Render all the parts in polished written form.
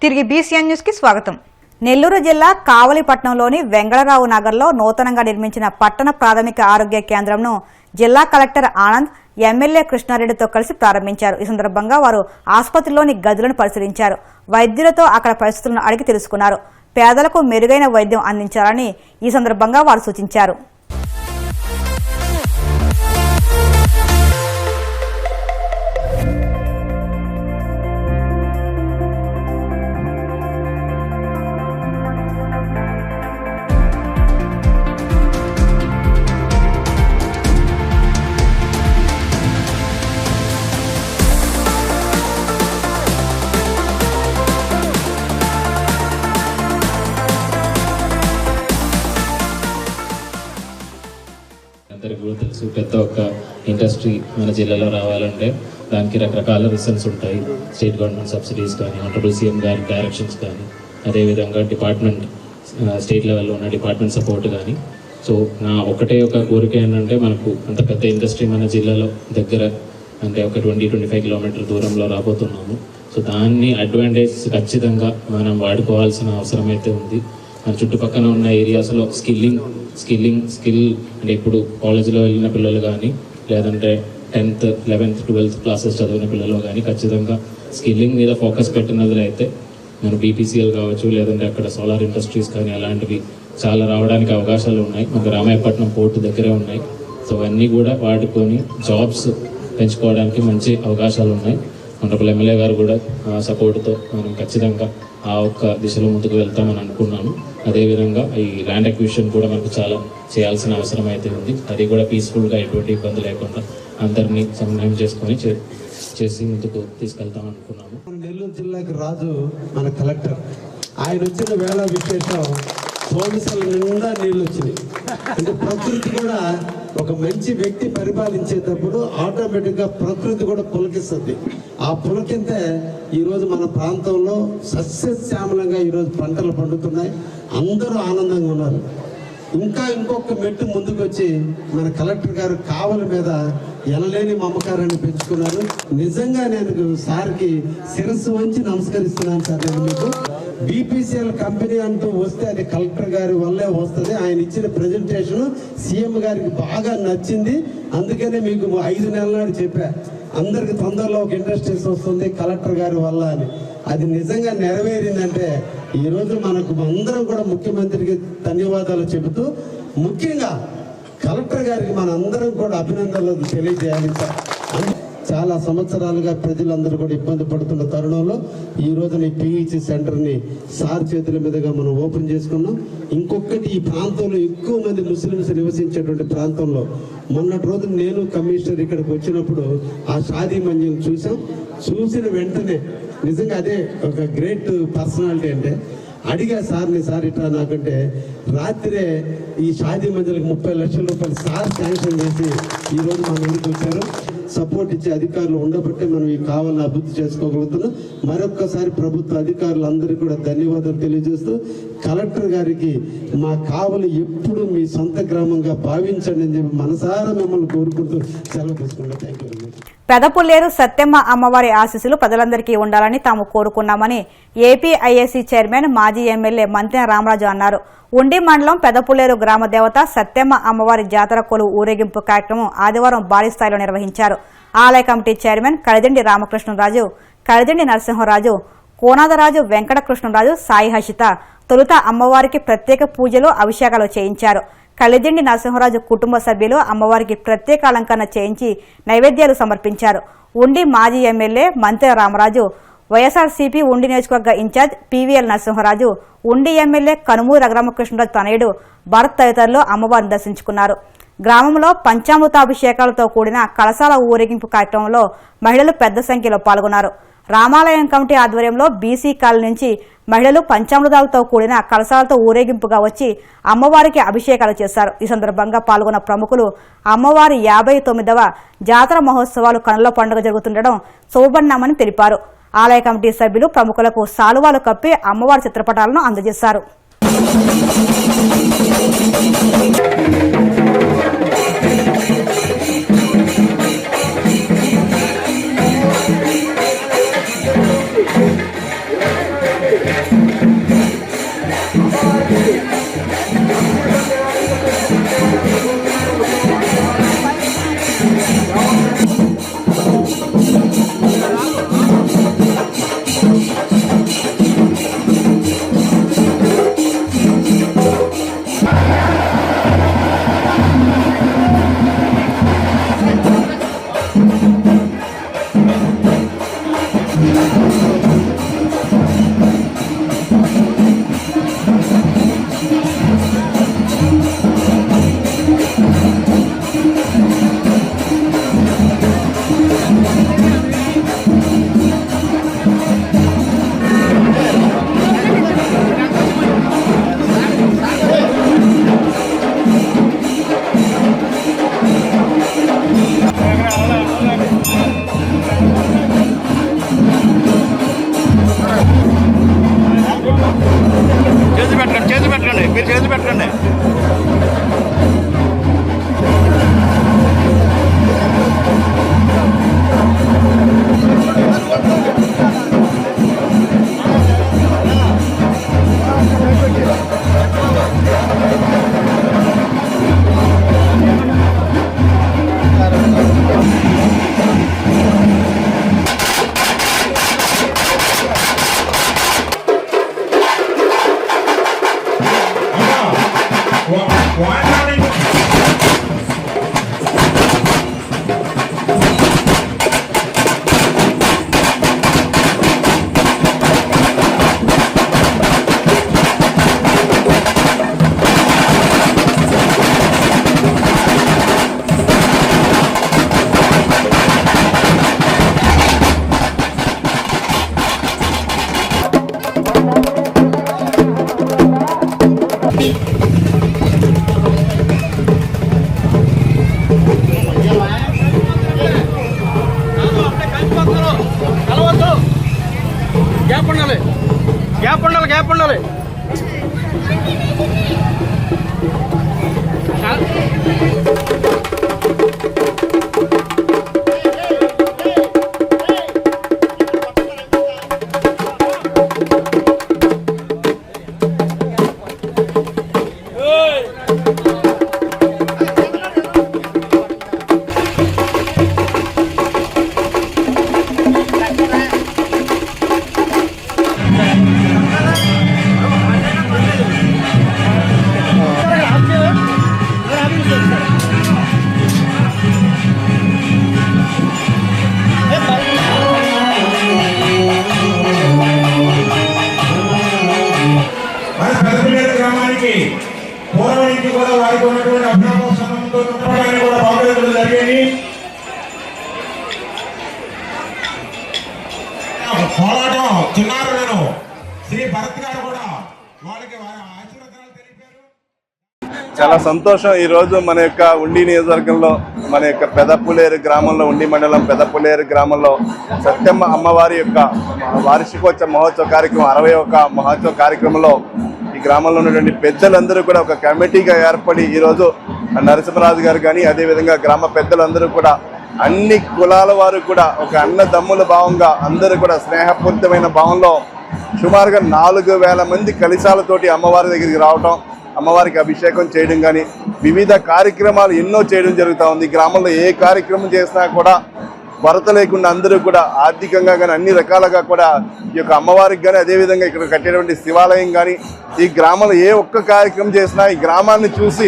తిరిగి BCN news కి స్వాగతం. నెల్లూరు జిల్లా కావలిపట్నంలోని వెంగళరావు నగర్లో నూతనంగా నిర్మించిన పట్టణ ప్రాథమిక ఆరోగ్య కేంద్రంను జిల్లా కలెక్టర్ ఆనంద్, ఎమ్మెల్యే కృష్ణారెడ్డితో కలిసి ప్రారంభించారు. ఈ సందర్భంగా వారు ఆసుపత్రిలోని గదులను పరిశీలించారు. వైద్యులతో అక్కడ పరిస్థితులను అడిగి తెలుసుకున్నారు. పేదలకు మెరుగైన వైద్యం అందించాలని ఈ సందర్భంగా వారు సూచించారు. అందరికీ కూడా తెలుసు, పెద్ద ఒక ఇండస్ట్రీ మన జిల్లాలో రావాలంటే దానికి రకరకాల రీజన్స్ ఉంటాయి. స్టేట్ గవర్నమెంట్ సబ్సిడీస్ కానీ, ఆనరబుల్ సీఎం గారి డైరెక్షన్స్ కానీ, అదేవిధంగా డిపార్ట్మెంట్ స్టేట్ లెవెల్లో ఉన్న డిపార్ట్మెంట్ సపోర్ట్ కానీ. సో నా ఒకటే ఒక కోరిక ఏంటంటే, మనకు అంత పెద్ద ఇండస్ట్రీ మన జిల్లాలో దగ్గర అంటే ఒక 20-25 కిలోమీటర్ దూరంలో రాబోతున్నాము. సో దాన్ని అడ్వాంటేజ్ ఖచ్చితంగా మనం వాడుకోవాల్సిన అవసరం అయితే ఉంది. మన చుట్టుపక్కల ఉన్న ఏరియాస్లో స్కిల్ అంటే ఇప్పుడు కాలేజీలో వెళ్ళిన పిల్లలు కానీ, లేదంటే 10th, 11th, 12th క్లాసెస్ చదివిన పిల్లలు కానీ ఖచ్చితంగా స్కిల్లింగ్ మీద ఫోకస్ పెట్టినది అయితే మనం బీపీసీఎల్ కావచ్చు, లేదంటే అక్కడ సోలార్ ఇండస్ట్రీస్ కానీ అలాంటివి చాలా రావడానికి అవకాశాలు ఉన్నాయి. మనకు రామాయపట్నం పోర్టు దగ్గరే ఉన్నాయి. సో అవన్నీ కూడా వాడుకొని జాబ్స్ పెంచుకోవడానికి మంచి అవకాశాలు ఉన్నాయి. ఆనరబుల్ ఎమ్మెల్యే గారు కూడా సపోర్ట్తో మనం ఖచ్చితంగా ఆ ఒక్క దిశలో ముందుకు వెళ్తామని అనుకున్నాను. అదేవిధంగా ఈ ల్యాండ్ అక్విజిషన్ కూడా మనకు చాలా చేయాల్సిన అవసరం అయితే ఉంది. అది కూడా పీస్ఫుల్గా ఎటువంటి ఇబ్బంది లేకుండా అందరినీ సమన్వయం చేసుకొని చేసి ముందుకు తీసుకెళ్తాం అనుకున్నాము. నెల్లూరు జిల్లాకి రాజు మన కలెక్టర్. ఆయన వచ్చిన వేళ విశేషం, సోమశల నిండా నీళ్ళు వచ్చినాయి. అంటే ప్రకృతి కూడా ఒక మంచి వ్యక్తి పరిపాలించేటప్పుడు ఆటోమేటిక్గా ప్రకృతి కూడా పులకిస్తుంది. ఆ పులకింతే ఈరోజు మన ప్రాంతంలో సస్యశ్యామలంగా ఈరోజు పంటలు పండుతున్నాయి. అందరూ ఆనందంగా ఉన్నారు. ఇంకొక మెట్టు ముందుకు వచ్చి మన కలెక్టర్ గారు కావలి మీద ఎనలేని మమకారాన్ని పెంచుకున్నారు. నిజంగా నేను సార్కి శిరస్సు వంచి నమస్కరిస్తున్నాను సార్. నేను మీకు బీపీసీఎల్ కంపెనీ అంటూ వస్తే అది కలెక్టర్ గారి వల్లే వస్తుంది. ఆయన ఇచ్చిన ప్రజెంటేషన్ సీఎం గారికి బాగా నచ్చింది. అందుకనే మీకు 5 నెలల నాడు చెప్పా, అందరికి తొందరలో ఒక ఇండస్ట్రీస్ వస్తుంది కలెక్టర్ గారి వల్ల అని. అది నిజంగా నెరవేరిందంటే ఈరోజు మనకు అందరం కూడా ముఖ్యమంత్రికి ధన్యవాదాలు చెబుతూ, ముఖ్యంగా కలెక్టర్ గారికి మన అందరం కూడా అభినందనలు తెలియజేయాలి. చాలా సంవత్సరాలుగా ప్రజలందరూ కూడా ఇబ్బంది పడుతున్న తరుణంలో ఈ రోజున ఈ పిహెచ్సి సెంటర్ని సార్ చేతుల మీదుగా మనం ఓపెన్ చేసుకున్నాం. ఇంకొకటి, ఈ ప్రాంతంలో ఎక్కువ మంది ముస్లిమ్స్ నివసించేటువంటి ప్రాంతంలో మొన్నటి రోజు నేను కమిషనర్ ఇక్కడికి వచ్చినప్పుడు ఆ షాదీ మంజిల్ చూసిన వెంటనే నిజంగా అదే ఒక గ్రేట్ పర్సనాలిటీ. అంటే అడిగా సార్ని, సార్ ఇట్లా నాకంటే రాత్రే ఈ షాదీ మంజిల్కి 30 లక్షల రూపాయలు సార్ శాంక్షన్ చేసి ఈరోజు మన ముందుకు వచ్చారు. సపోర్ట్ ఇచ్చే అధికారులు ఉండబట్టే మనం ఈ కావాలని అభివృద్ధి చేసుకోగలుగుతున్నాం. మరొక్కసారి ప్రభుత్వ అధికారులందరికీ కూడా ధన్యవాదాలు తెలియజేస్తూ, కలెక్టర్ గారికి మా కావలి ఎప్పుడు మీ సొంత గ్రామంగా భావించండి అని చెప్పి మనసారా మిమ్మల్ని కోరుకుంటూ సెలవు తీసుకుంటాం. Thank you. పెదపుల్లేరు సత్యమ్మ అమ్మవారి ఆశీస్సులు ప్రజలందరికీ ఉండాలని తాము కోరుకున్నామని ఏపీఐఏసీ చైర్మన్, మాజీ ఎమ్మెల్యే మంతెన రామరాజు అన్నారు. ఉండి మండలం పెదపుల్లేరు గ్రామ దేవత సత్యమ్మ అమ్మవారి జాతర కొలువు ఊరేగింపు కార్యక్రమం ఆదివారం భారీ స్థాయిలో నిర్వహించారు. ఆలయ కమిటీ చైర్మన్ కలిదిండి రామకృష్ణరాజు, కలిదిండి నరసింహరాజు, కోనాదరాజు, వెంకటకృష్ణరాజు, సాయి హర్షిత తొలుత అమ్మవారికి ప్రత్యేక పూజలు, అభిషేకాలు చేయించారు. కలిదిండి నరసింహరాజు కుటుంబ సభ్యులు అమ్మవారికి ప్రత్యేక అలంకరణ చేయించి నైవేద్యాలు సమర్పించారు. ఉండి మాజీ ఎమ్మెల్యే మంతెన రామరాజు, వైఎస్ఆర్సీపీ ఉండి నియోజకవర్గ ఇన్ఛార్జ్ పీవీఎల్ నరసింహరాజు, ఉండి ఎమ్మెల్యే కనుమూరి రఘురామకృష్ణరాజు తనయుడు భరత్ తదితరులు అమ్మవారిని దర్శించుకున్నారు. గ్రామంలో పంచామృతాభిషేకాలతో కూడిన కలశాల ఊరేగింపు కార్యక్రమంలో మహిళలు పెద్ద సంఖ్యలో పాల్గొన్నారు. రామాలయం కమిటీ ఆధ్వర్యంలో బీసీ కాలనీ నుంచి మహిళలు పంచామృతాలతో కూడిన కలశాలతో ఊరేగింపుగా వచ్చి అమ్మవారికి అభిషేకాలు చేశారు. ఈ సందర్భంగా పాల్గొన్న ప్రముఖులు అమ్మవారి 59వ జాతర మహోత్సవాలు కనుల పండుగ జరుగుతుండడం శోభన్నామని తెలిపారు. ఆలయ కమిటీ సభ్యులు ప్రముఖులకు శాలువాలు కప్పి అమ్మవారి చిత్రపటాలను అందజేశారు. చేసి పెట్టండి మీరు చేసి పెట్టండి. గ్యాప్ ఉండాలి. పూర్వం నుంచి కూడా వారికి ఉన్నటువంటి అభినవోత్సవంతో చుట్టపడాన్ని కూడా బాగుపడడం జరిగింది. పోరాటం చిన్నారులను శ్రీ భరత్ గారు కూడా వాళ్ళకి వారి ఆశీర్వాదాలు తెలిపారు. చాలా సంతోషం. ఈరోజు మన యొక్క ఉండి నియోజకవర్గంలో మన యొక్క పెదపులేరు గ్రామంలో ఉండి మండలం పెదపులేరు గ్రామంలో సత్యమ్మ అమ్మవారి యొక్క వార్షికోత్సవ మహోత్సవ కార్యక్రమం 61వ మహోత్సవ కార్యక్రమంలో ఈ గ్రామంలో ఉన్నటువంటి పెద్దలందరూ కూడా ఒక కమిటీగా ఏర్పడి ఈరోజు నరసింహరాజు గారు కానీ అదేవిధంగా గ్రామ పెద్దలందరూ కూడా అన్ని కులాల వారు కూడా ఒక అన్నదమ్ముల భావంగా అందరూ కూడా స్నేహపూరితమైన భావంలో సుమారుగా 4000 మంది కలశాలతోటి అమ్మవారి దగ్గరికి రావటం, అమ్మవారికి అభిషేకం చేయడం కానీ వివిధ కార్యక్రమాలు ఎన్నో చేయడం జరుగుతూ ఉంది. గ్రామంలో ఏ కార్యక్రమం చేసినా కూడా కొరత లేకుండా అందరూ కూడా ఆర్థికంగా కానీ అన్ని రకాలుగా కూడా ఈ యొక్క అమ్మవారికి కానీ అదేవిధంగా ఇక్కడ కట్టేటువంటి శివాలయం కానీ ఈ గ్రామంలో ఏ ఒక్క కార్యక్రమం చేసినా ఈ గ్రామాన్ని చూసి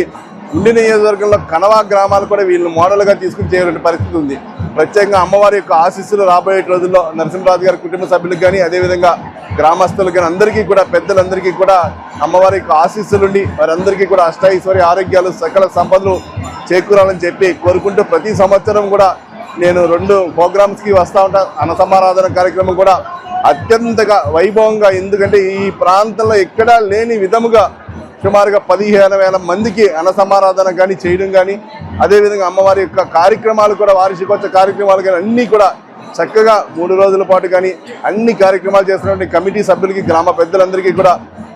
ఉండి నియోజకవర్గంలో కనవా గ్రామాలు కూడా వీళ్ళు మోడల్గా తీసుకుని చేయాలంటే పరిస్థితి ఉంది. ప్రత్యేకంగా అమ్మవారి యొక్క ఆశీస్సులు రాబోయే రోజుల్లో నరసింహరాజు గారి కుటుంబ సభ్యులకు కానీ అదేవిధంగా గ్రామస్తులకు కానీ అందరికీ కూడా పెద్దలందరికీ కూడా అమ్మవారి యొక్క ఆశీస్సులుండి వారందరికీ కూడా అష్టైశ్వర్య ఆరోగ్యాలు సకల సంపదలు చేకూరాలని చెప్పి కోరుకుంటూ ప్రతి సంవత్సరం కూడా నేను 2 ప్రోగ్రామ్స్కి వస్తూ ఉంటాను. అన్నసమారాధన కార్యక్రమం కూడా అత్యంతగా వైభవంగా, ఎందుకంటే ఈ ప్రాంతంలో ఎక్కడా లేని విధముగా సుమారుగా 15,000 మందికి అన్నసమారాధన కానీ చేయడం కానీ అదేవిధంగా అమ్మవారి యొక్క కార్యక్రమాలు కూడా వార్షికోత్సవ కార్యక్రమాలు కానీ అన్నీ కూడా చక్కగా 3 రోజుల పాటు కానీ అన్ని కార్యక్రమాలు చేస్తున్నటువంటి కమిటీ సభ్యులకి గ్రామ పెద్దలందరికీ కూడా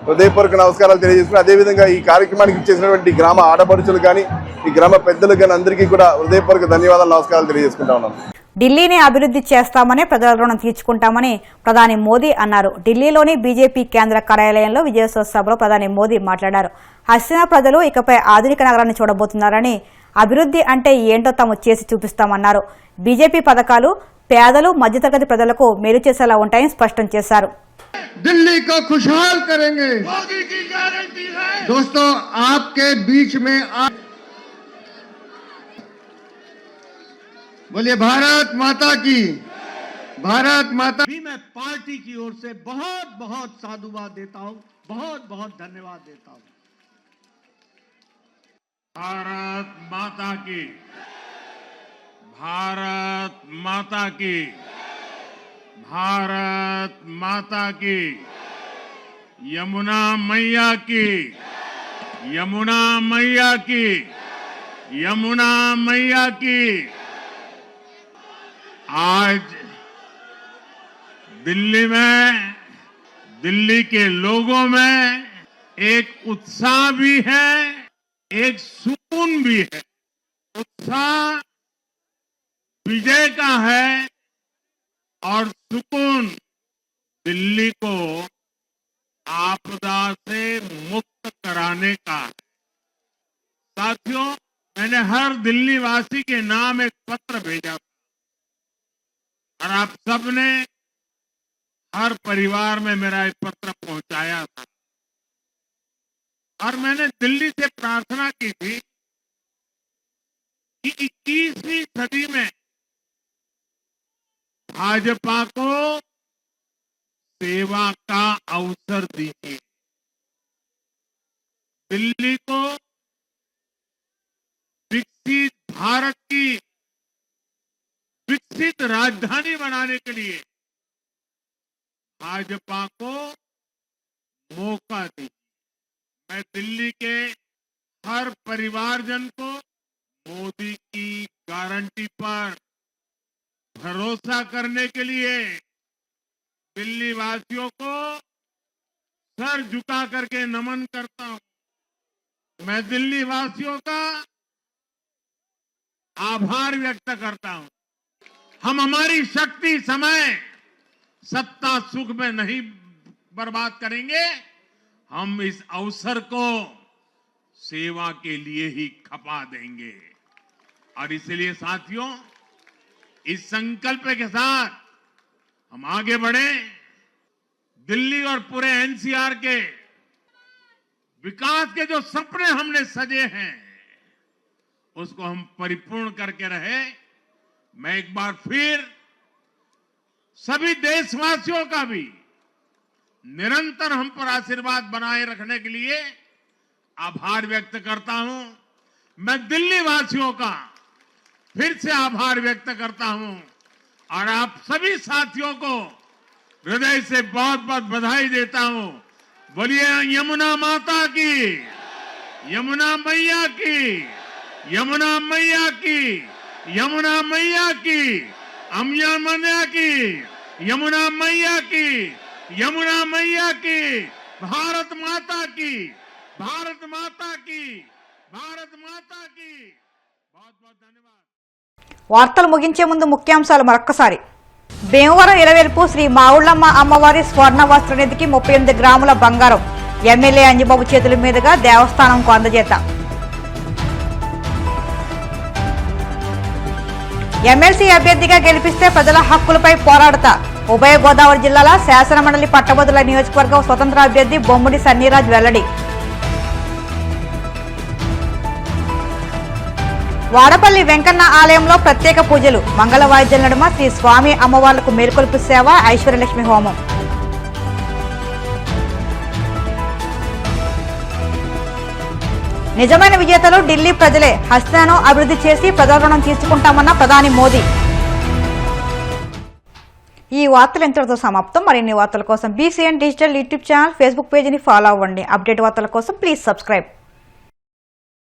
హృదయపూర్వక నమస్కారాలు తెలియజేసుకుని అదేవిధంగా ఈ కార్యక్రమానికి ఇచ్చేసినటువంటి గ్రామ ఆడపడుచులు కానీ ఈ గ్రామ పెద్దలు కానీ అందరికీ కూడా హృదయపూర్వక ధన్యవాదాలు నమస్కారాలు తెలియజేసుకుంటా ఉన్నాను. ఢిల్లీని అభివృద్ధి చేస్తామని ప్రజల రుణం తీర్చుకుంటామని ప్రధాని మోదీ అన్నారు. ఢిల్లీలోని బీజేపీ కేంద్ర కార్యాలయంలో విజయోత్సవ సభలో ప్రధాని మోదీ మాట్లాడారు. హస్తినా ప్రజలు ఇకపై ఆధునిక నగరాన్ని చూడబోతున్నారని, అభివృద్ధి అంటే ఏంటో తాము చేసి చూపిస్తామన్నారు. బీజేపీ పథకాలు పేదలు మధ్యతరగతి ప్రజలకు మేలు చేసేలా ఉంటాయని స్పష్టం చేశారు. दिल्ली को खुशहाल करेंगे, मोदी की गारंटी है। दोस्तों, आपके बीच में बोलिए भारत माता की, भारत माता भी। मैं पार्टी की ओर से बहुत बहुत साधुवाद देता हूं, बहुत बहुत धन्यवाद देता हूं। भारत माता की, भारत माता की, भारत माता की, यमुना मैया की, यमुना मैया की, यमुना मैया की। आज दिल्ली में, दिल्ली के लोगों में एक उत्साह भी है, एक सुकून भी है। उत्साह विजय का है और सुकून दिल्ली को आपदा से मुक्त कराने का है। साथियों, मैंने हर दिल्ली वासी के नाम एक पत्र भेजा था और आप सबने हर परिवार में मेरा एक पत्र पहुंचाया था और मैंने दिल्ली से प्रार्थना की थी कि 21वीं सदी में भाजपा को सेवा का अवसर दीजिए, दिल्ली को विकसित भारत की विकसित राजधानी बनाने के लिए भाजपा को मौका दीजिए। मैं दिल्ली के हर परिवारजन को मोदी की गारंटी पर भरोसा करने के लिए, दिल्ली वासियों को सर झुका करके नमन करता हूं। मैं दिल्ली वासियों का आभार व्यक्त करता हूं। हम हमारी शक्ति, समय, सत्ता, सुख में नहीं बर्बाद करेंगे। हम इस अवसर को सेवा के लिए ही खपा देंगे। और इसलिए साथियों, इस संकल्प के साथ हम आगे बढ़े। दिल्ली और पूरे एनसीआर के विकास के जो सपने हमने सजे हैं, उसको हम परिपूर्ण करके रहे। मैं एक बार फिर सभी देशवासियों का भी निरंतर हम पर आशीर्वाद बनाए रखने के लिए आभार व्यक्त करता हूं। मैं दिल्ली वासियों का फिर से आभार व्यक्त करता हूं और आप सभी साथियों को हृदय से बहुत बहुत बधाई देता हूं। बोलिए यमुना माता की, यमुना मैया की, यमुना मैया की, यमुना मैया की, यमुना की, यमुना मैया की, यमुना मैया की, भारत माता की, भारत माता की, भारत माता की। बहुत बहुत धन्यवाद। వార్తలు ముగించే ముందు ముఖ్యాంశాలు మరొక్కసారి. భీమవరం ఇలవేల్పు శ్రీ మావుళ్ళమ్మ అమ్మవారి స్వర్ణ వస్త్ర నిధికి 38 గ్రాముల బంగారం ఎమ్మెల్యే అంజిబాబు చేతుల మీదుగా దేవస్థానంకు అందజేత. ఎమ్మెల్సీ అభ్యర్థిగా గెలిపిస్తే ప్రజల హక్కులపై పోరాడతా. ఉభయ గోదావరి జిల్లాల శాసనమండలి పట్టభద్రుల నియోజకవర్గం స్వతంత్ర అభ్యర్థి బొమ్మిడి సన్నీరాజ్ వెల్లడి. వాడపల్లి వెంకన్న ఆలయంలో ప్రత్యేక పూజలు. మంగళ వాయిద్యాల నడుమ శ్రీ స్వామి అమ్మవార్లకు మేల్కొల్పు సేవ, ఐశ్వర్యలక్ష్మి హోమం. నిజమైన విజేతలు ఢిల్లీ ప్రజలే. హస్తినాను అభివృద్ధి చేసి ప్రజల రుణం తీర్చుకుంటామన్న ప్రధాని మోదీ. ఈ వార్తలు ఇంతటితో సమాప్తం. మరిన్ని వార్తల కోసం BCN digital YouTube channel, Facebook పేజీని ఫాలో అవ్వండి. అప్డేట్ వార్తల కోసం ప్లీజ్ సబ్స్క్రైబ్.